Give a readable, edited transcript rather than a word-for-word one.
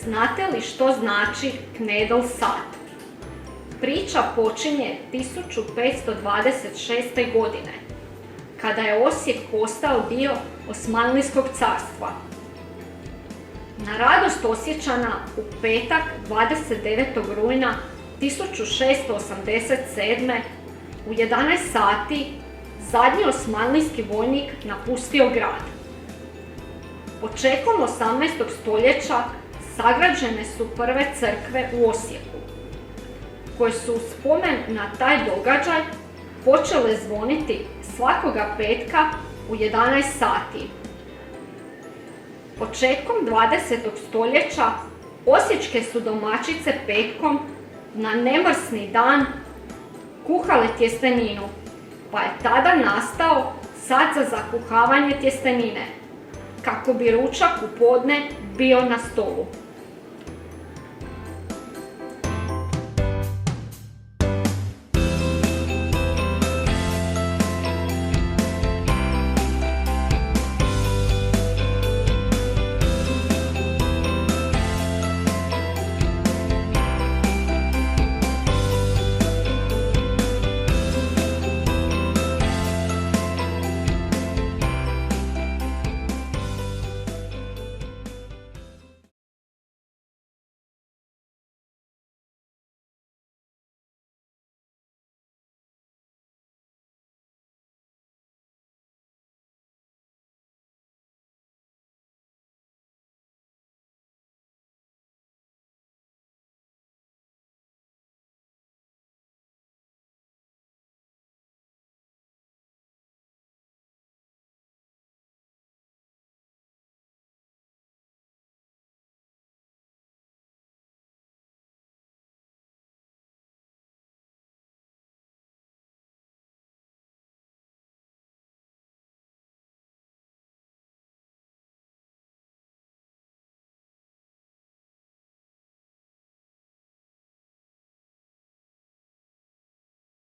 Znate li što znači knedl sat? Priča počinje 1526. godine, kada je Osijek postao dio Osmanlijskog carstva. Na radost Osječana u petak 29. rujna 1687. u 11 sati zadnji osmanlijski vojnik napustio grad. Početkom 18. stoljeća sagrađene su prve crkve u Osijeku, koje su u spomen na taj događaj počele zvoniti svakoga petka u 11 sati. Početkom 20. stoljeća osječke su domaćice petkom na nemrsni dan kuhale tjesteninu, pa je tada nastao sat za zakuhavanje tjestenine, kako bi ručak u podne bio na stolu.